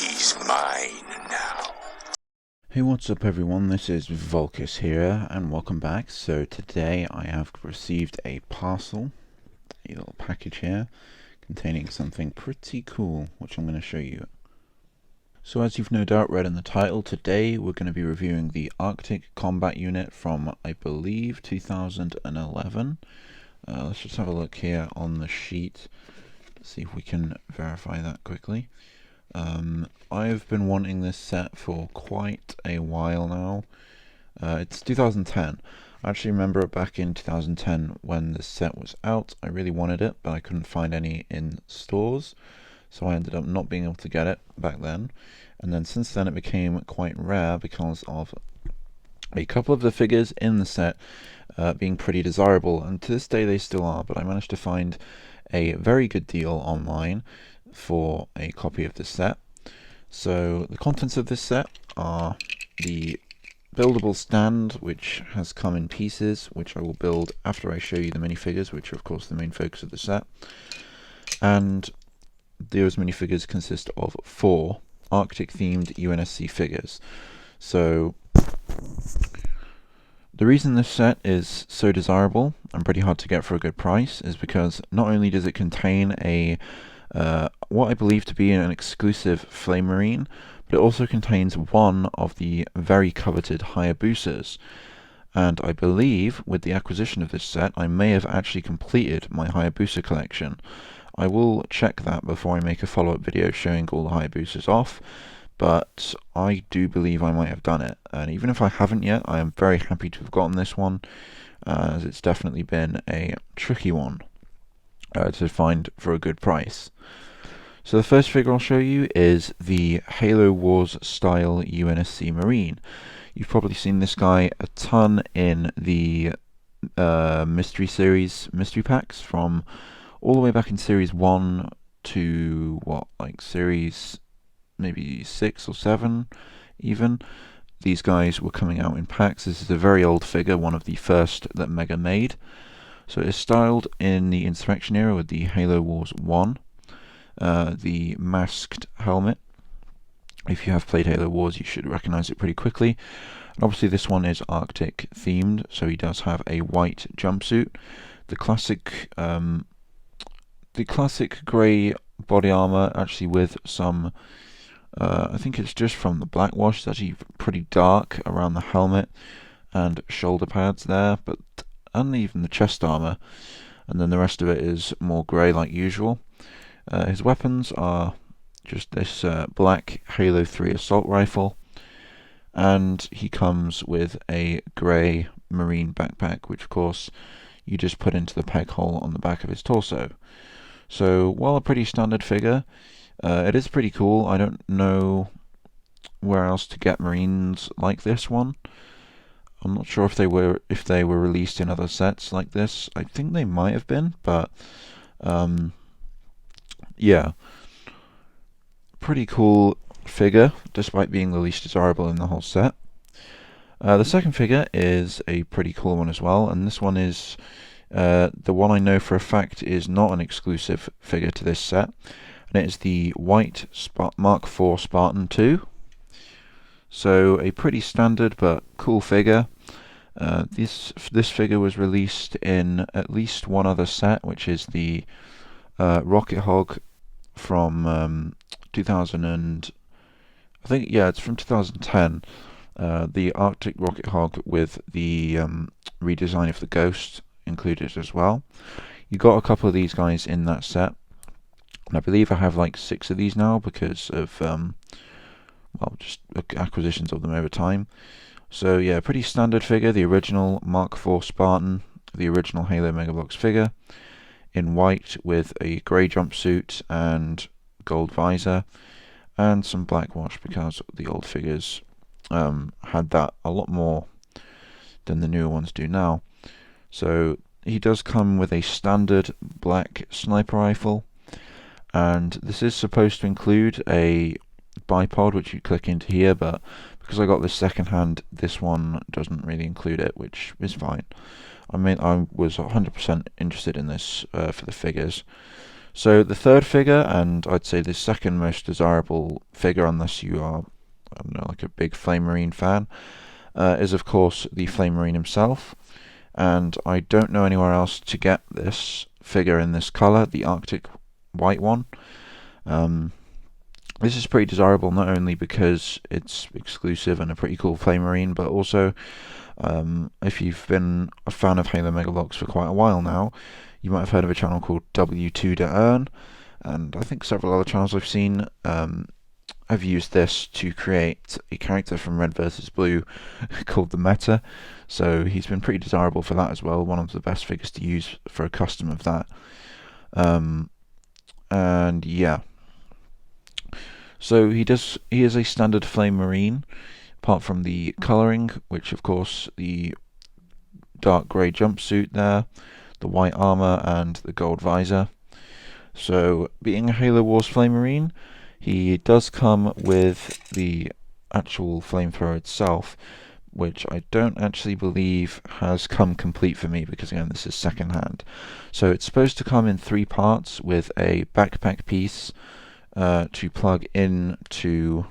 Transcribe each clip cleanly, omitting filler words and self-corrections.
He's mine now. Hey, what's up everyone, this is Volkus here, and welcome back. So today I have received a parcel, a little package here, containing something pretty cool, which I'm going to show you. So as you've no doubt read in the title, today we're going to be reviewing the Arctic Combat Unit from, I believe, 2011. Let's just have a look here on the sheet, see if we can verify that quickly. I've been wanting this set for quite a while now. It's 2010. I actually remember it back in 2010 when this set was out. I really wanted it, but I couldn't find any in stores, so I ended up not being able to get it back then. And then since then it became quite rare because of a couple of the figures in the set being pretty desirable, and to this day they still are, but I managed to find a very good deal online for a copy of this set. So the contents of this set are the buildable stand, which has come in pieces, which I will build after I show you the minifigures, which are of course the main focus of the set. And those minifigures consist of 4 Arctic themed UNSC figures. So the reason this set is so desirable and pretty hard to get for a good price is because not only does it contain a what I believe to be an exclusive Flame Marine, but it also contains one of the very coveted Hayabusas. And I believe with the acquisition of this set I may have actually completed my Hayabusa collection. I will check that before I make a follow-up video showing all the Hayabusas off, but I do believe I might have done it. And even if I haven't yet, I am very happy to have gotten this one, as it's definitely been a tricky one to find for a good price. So the first figure I'll show you is the Halo Wars style UNSC Marine. You've probably seen this guy a ton in the mystery series mystery packs from all the way back in series 1 to like series maybe 6 or 7 even. These guys were coming out in packs. This is a very old figure, one of the first that Mega made. So it's styled in the Insurrection era with the Halo Wars 1. The masked helmet. If you have played Halo Wars, you should recognize it pretty quickly. And obviously this one is Arctic themed, so he does have a white jumpsuit. The classic grey body armor, actually with some, I think it's just from the black wash. It's actually pretty dark around the helmet and shoulder pads there, and even the chest armor. And then the rest of it is more grey like usual. His weapons are just this black Halo 3 assault rifle, and he comes with a grey marine backpack, which of course you just put into the peg hole on the back of his torso. So while a pretty standard figure, it is pretty cool. I don't know where else to get marines like this one. I'm not sure if they were released in other sets like this. I think they might have been, but yeah, pretty cool figure, despite being the least desirable in the whole set. The second figure is a pretty cool one as well, and this one is the one I know for a fact is not an exclusive figure to this set, and it is the white Mark IV Spartan II. So a pretty standard but cool figure. This figure was released in at least one other set, which is the Rocket Hog from 2000 and I think it's from 2010. The Arctic Rocket Hog with the redesign of the Ghost included as well. You got a couple of these guys in that set, and I believe I have like 6 of these now because of just acquisitions of them over time. So yeah, pretty standard figure, the original Mark IV Spartan, the original Halo Mega Bloks figure, in white with a grey jumpsuit and gold visor, and some black wash because the old figures had that a lot more than the newer ones do now. So he does come with a standard black sniper rifle, and this is supposed to include a bipod which you click into here, but because I got this second hand, this one doesn't really include it, which is fine. I mean, I was 100% interested in this for the figures, So the third figure, and I'd say the second most desirable figure, unless you are, I don't know, like a big Flame Marine fan, is of course the Flame Marine himself. And I don't know anywhere else to get this figure in this color, the Arctic white one. This is pretty desirable not only because it's exclusive and a pretty cool Flame Marine, but also if you've been a fan of Halo Mega Bloks for quite a while now, you might have heard of a channel called W2 to Earn, and I think several other channels I've seen have used this to create a character from Red vs. Blue called the Meta, so he's been pretty desirable for that as well, one of the best figures to use for a custom of that. And yeah, so he is a standard Flame Marine, apart from the colouring, which of course the dark grey jumpsuit there, the white armour and the gold visor. So being a Halo Wars Flame Marine, he does come with the actual flamethrower itself, which I don't actually believe has come complete for me because again this is second hand. So it's supposed to come in 3 parts with a backpack piece to plug into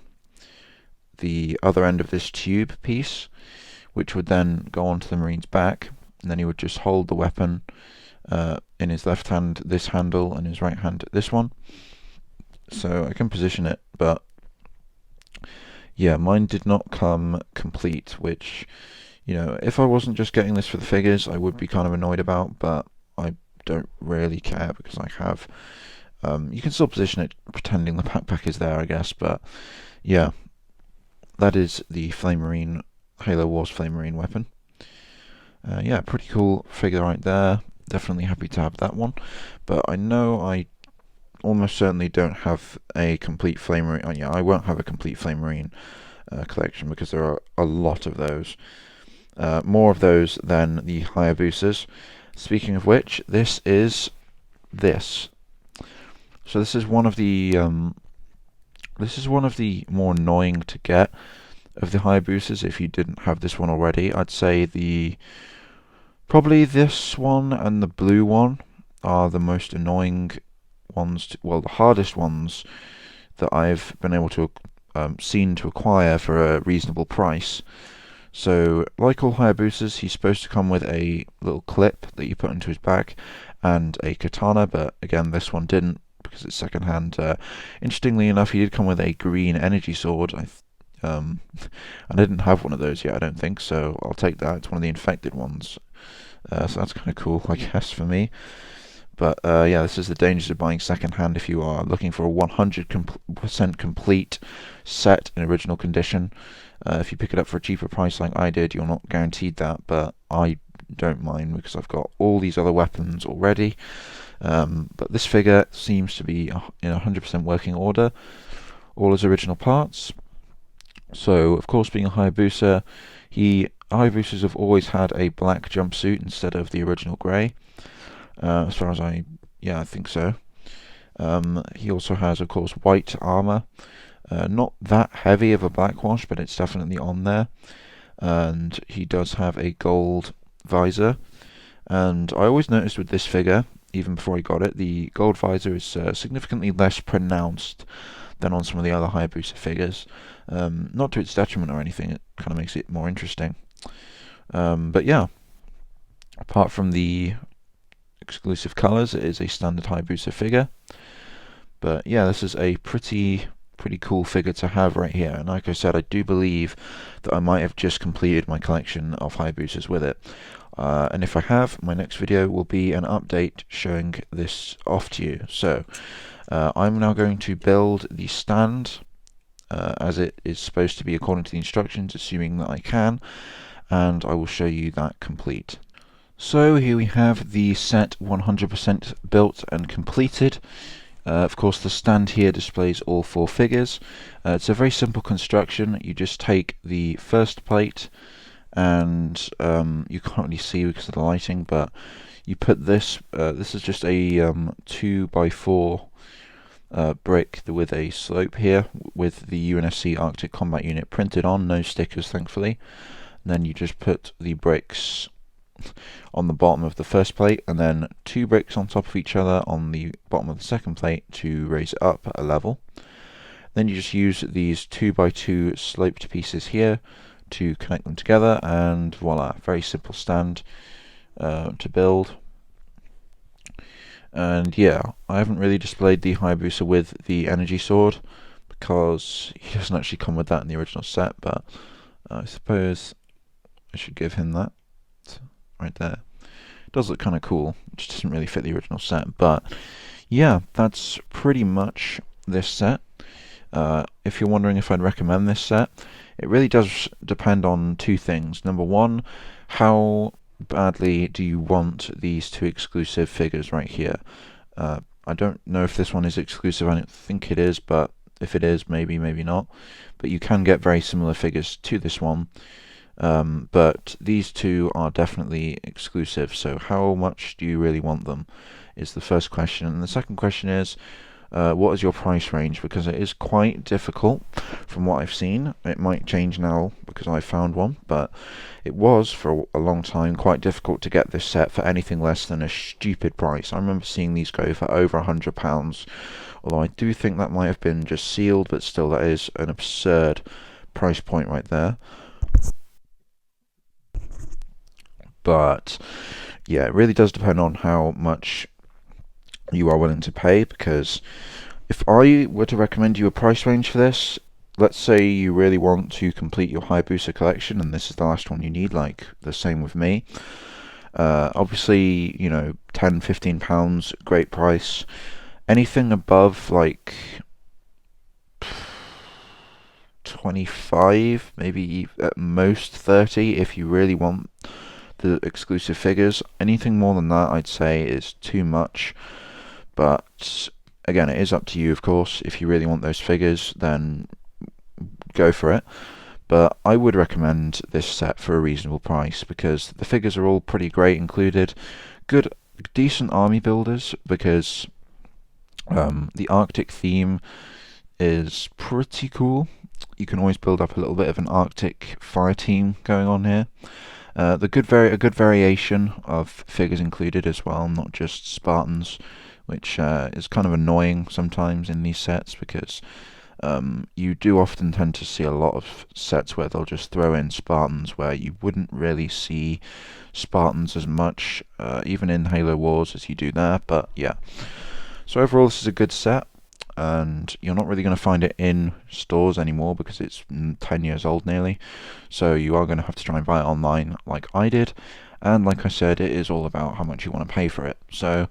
the other end of this tube piece, which would then go onto the Marine's back, and then he would just hold the weapon in his left hand this handle and his right hand this one. So I can position it, but yeah, mine did not come complete, which, you know, if I wasn't just getting this for the figures, I would be kind of annoyed about, but I don't really care because I have. You can still position it pretending the backpack is there, I guess, but yeah, that is the Flame Marine, Halo Wars Flame Marine weapon. Yeah, pretty cool figure right there. Definitely happy to have that one, but I know I almost certainly don't have a complete Flame Marine. Yeah, I won't have a complete Flame Marine collection because there are a lot of those. More of those than the Hayabusas. Speaking of which, this is this. So this is one of the more annoying to get of the Hayabusas if you didn't have this one already. I'd say probably this one and the blue one are the most annoying ones, well, the hardest ones that I've been able to seen to acquire for a reasonable price. So, like all Hayabusas, he's supposed to come with a little clip that you put into his back and a katana, but again, this one didn't because it's second hand. Interestingly enough, he did come with a green energy sword. I didn't have one of those yet, I don't think, so I'll take that. It's one of the infected ones. So that's kind of cool, I guess, for me. But yeah, this is the dangers of buying second hand if you are looking for a 100% complete set in original condition. If you pick it up for a cheaper price like I did, you're not guaranteed that, but I don't mind because I've got all these other weapons already. But this figure seems to be in 100% working order, all his original parts. So, of course, being a Hayabusa, Hayabusas have always had a black jumpsuit instead of the original grey. As far as I think so. He also has, of course, white armour. Not that heavy of a black wash, but it's definitely on there. And he does have a gold visor. And I always noticed with this figure, even before I got it, the gold visor is significantly less pronounced than on some of the other Hayabusa figures. Not to its detriment or anything, it kind of makes it more interesting. But yeah, apart from the exclusive colours, it is a standard Hayabusa figure. But yeah, this is a pretty cool figure to have right here, and like I said, I do believe that I might have just completed my collection of Hayabusas with it. And if I have, my next video will be an update showing this off to you. So I'm now going to build the stand as it is supposed to be according to the instructions, assuming that I can, and I will show you that complete. So here we have the set 100% built and completed. Of course, the stand here displays all 4 figures. It's a very simple construction. You just take the first plate, and you can't really see because of the lighting, but you put this. This is just a 2x4 brick with a slope here, with the UNSC Arctic Combat Unit printed on. No stickers, thankfully. And then you just put the bricks on the bottom of the first plate, and then 2 bricks on top of each other on the bottom of the second plate to raise it up a level. Then you just use these 2x2 sloped pieces here to connect them together, and voila, very simple stand to build. And yeah, I haven't really displayed the Hayabusa with the energy sword because he doesn't actually come with that in the original set, but I suppose I should give him that right there. It does look kind of cool, it just doesn't really fit the original set. But yeah, that's pretty much this set. If you're wondering if I'd recommend this set, it really does depend on 2 things. Number 1, how badly do you want these 2 exclusive figures right here? I don't know if this one is exclusive, I don't think it is, but if it is, maybe not. But you can get very similar figures to this one. But these 2 are definitely exclusive, so how much do you really want them is the first question. And the second question is, what is your price range? Because it is quite difficult from what I've seen. It might change now because I found one, but it was for a long time quite difficult to get this set for anything less than a stupid price. I remember seeing these go for over £100, although I do think that might have been just sealed, but still that is an absurd price point right there. But yeah, it really does depend on how much you are willing to pay, because if I were to recommend you a price range for this, let's say you really want to complete your Hayabusa collection and this is the last one you need, like the same with me, obviously, you know, £10–15, great price. Anything above like 25, maybe at most 30 if you really want the exclusive figures. Anything more than that I'd say is too much. But again, it is up to you, of course. If you really want those figures, then go for it. But I would recommend this set for a reasonable price because the figures are all pretty great included. Good, decent army builders, because the Arctic theme is pretty cool. You can always build up a little bit of an Arctic fire team going on here. A good variation of figures included as well, not just Spartans, which is kind of annoying sometimes in these sets, because you do often tend to see a lot of sets where they'll just throw in Spartans where you wouldn't really see Spartans as much, even in Halo Wars, as you do there. But yeah, so overall this is a good set, and you're not really going to find it in stores anymore because it's 10 years old nearly, so you are going to have to try and buy it online like I did. And like I said, it is all about how much you want to pay for it. So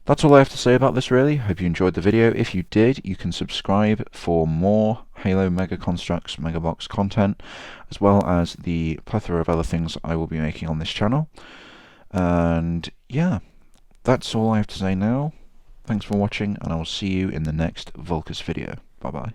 that's all I have to say about this, really. Hope you enjoyed the video. If you did, you can subscribe for more Halo Mega Constructs, Mega Bloks content, as well as the plethora of other things I will be making on this channel. And yeah, that's all I have to say now. Thanks for watching, and I will see you in the next Volkus video. Bye bye.